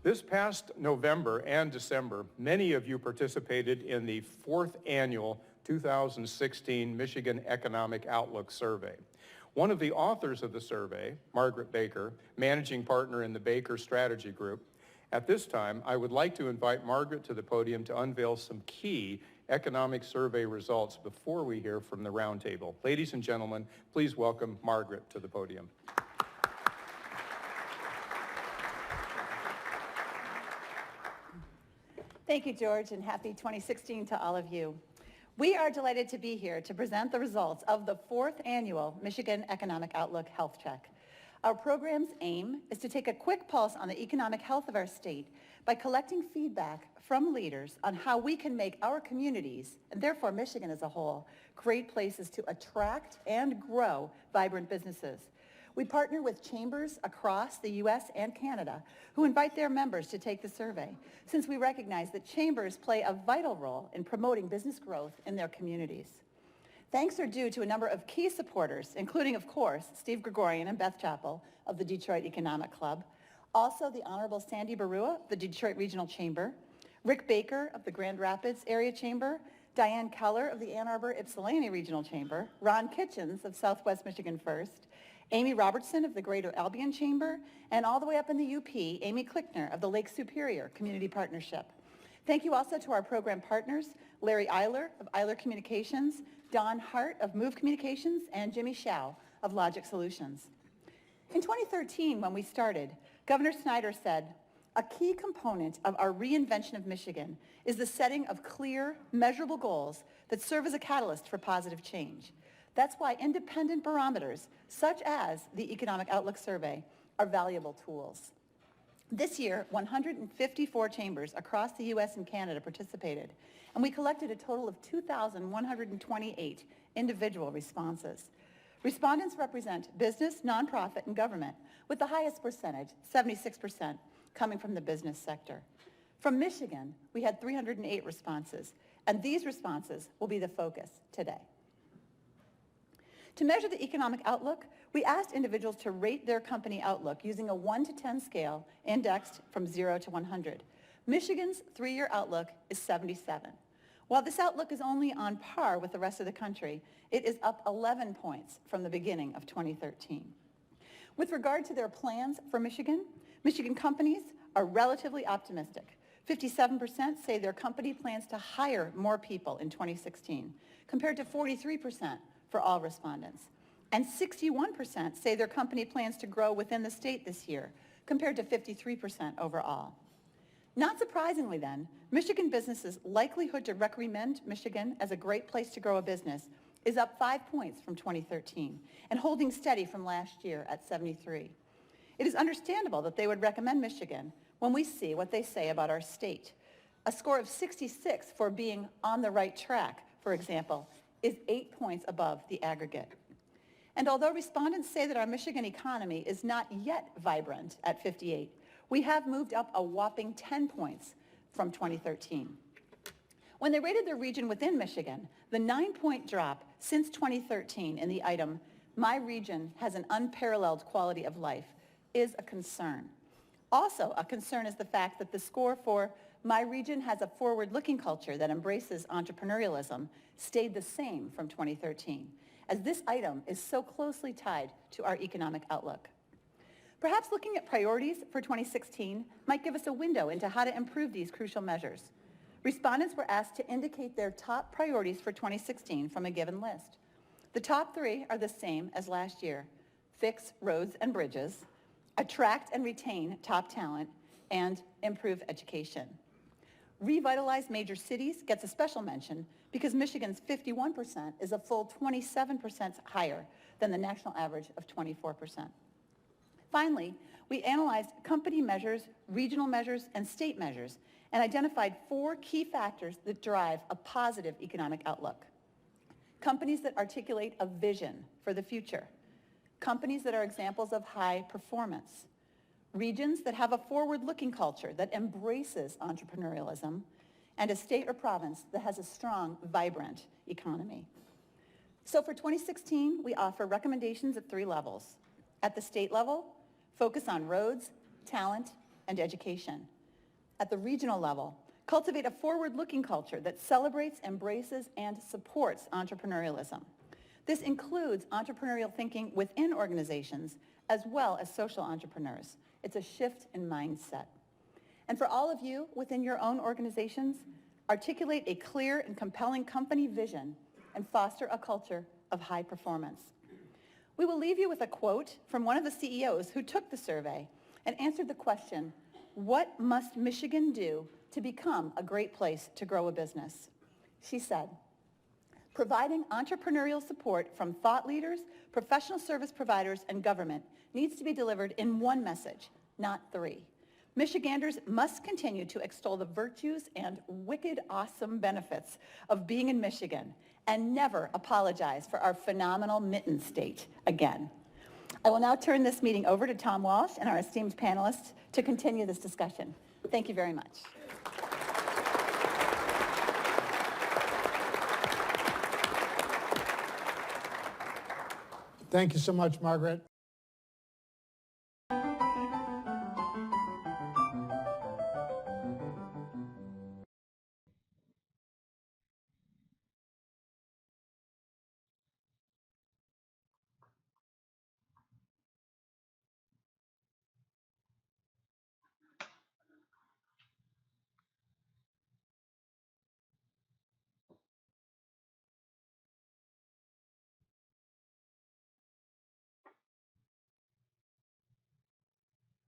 This past November and December, many of you participated in the 4th annual 2016 Michigan Economic Outlook Survey. One of the authors of the survey, Margaret Baker, managing partner in the Baker Strategy Group. At this time, I would like to invite Margaret to the podium to unveil some key economic survey results before we hear from the roundtable. Ladies and gentlemen, please welcome Margaret to the podium. Thank you, George, and happy 2016 to all of you. We are delighted to be here to present the results of the 4th annual Michigan Economic Outlook Health Check. Our program's aim is to take a quick pulse on the economic health of our state by collecting feedback from leaders on how we can make our communities, and therefore Michigan as a whole, great places to attract and grow vibrant businesses. We partner with chambers across the U.S. and Canada who invite their members to take the survey, since we recognize that chambers play a vital role in promoting business growth in their communities. Thanks are due to a number of key supporters, including, of course, Steve Gregorian and Beth Chappell of the Detroit Economic Club, also the Honorable Sandy Barua of the Detroit Regional Chamber, Rick Baker of the Grand Rapids Area Chamber, Diane Keller of the Ann Arbor Ypsilanti Regional Chamber, Ron Kitchens of Southwest Michigan First, Amy Robertson of the Greater Albion Chamber, and all the way up in the UP, Amy Klickner of the Lake Superior Community Partnership. Thank you also to our program partners, Larry Eiler of Eiler Communications, Don Hart of Move Communications, and Jimmy Shao of Logic Solutions. In 2013, when we started, Governor Snyder said, "A key component of our reinvention of Michigan is the setting of clear, measurable goals that serve as a catalyst for positive change. That's why independent barometers, such as the Economic Outlook Survey, are valuable tools." This year, 154 chambers across the U.S. and Canada participated, and we collected a total of 2,128 individual responses. Respondents represent business, nonprofit, and government, with the highest percentage, 76%, coming from the business sector. From Michigan, we had 308 responses, and these responses will be the focus today. To measure the economic outlook, we asked individuals to rate their company outlook using a 1 to 10 scale indexed from 0 to 100. Michigan's 3-year outlook is 77. While this outlook is only on par with the rest of the country, it is up 11 points from the beginning of 2013. With regard to their plans for Michigan, Michigan companies are relatively optimistic. 57% say their company plans to hire more people in 2016, compared to 43% for all respondents. And 61% say their company plans to grow within the state this year, compared to 53% overall. Not surprisingly then, Michigan businesses' likelihood to recommend Michigan as a great place to grow a business is up 5 points from 2013 and holding steady from last year at 73. It is understandable that they would recommend Michigan when we see what they say about our state. A score of 66 for being on the right track, for example, is 8 points above the aggregate. And although respondents say that our Michigan economy is not yet vibrant at 58, we have moved up a whopping 10 points from 2013. When they rated their region within Michigan, the 9-point drop since 2013 in the item, "My region has an unparalleled quality of life," is a concern. Also a concern is the fact that the score for "My region has a forward-looking culture that embraces entrepreneurialism" stayed the same from 2013, as this item is so closely tied to our economic outlook. Perhaps looking at priorities for 2016 might give us a window into how to improve these crucial measures. Respondents were asked to indicate their top priorities for 2016 from a given list. The top 3 are the same as last year: fix roads and bridges, attract and retain top talent, and improve education. Revitalize major cities gets a special mention because Michigan's 51% is a full 27% higher than the national average of 24%. Finally, we analyzed company measures, regional measures, and state measures, and identified 4 key factors that drive a positive economic outlook. Companies that articulate a vision for the future. Companies that are examples of high performance. Regions that have a forward-looking culture that embraces entrepreneurialism, and a state or province that has a strong, vibrant economy. So for 2016, we offer recommendations at 3 levels. At the state level, focus on roads, talent, and education. At the regional level, cultivate a forward-looking culture that celebrates, embraces, and supports entrepreneurialism. This includes entrepreneurial thinking within organizations as well as social entrepreneurs. It's a shift in mindset. And for all of you within your own organizations, articulate a clear and compelling company vision and foster a culture of high performance. We will leave you with a quote from one of the CEOs who took the survey and answered the question, what must Michigan do to become a great place to grow a business? She said, providing entrepreneurial support from thought leaders, professional service providers, and government needs to be delivered in one message, not three. Michiganders must continue to extol the virtues and wicked awesome benefits of being in Michigan and never apologize for our phenomenal mitten state again. I will now turn this meeting over to Tom Walsh and our esteemed panelists to continue this discussion. Thank you very much. Thank you so much, Margaret.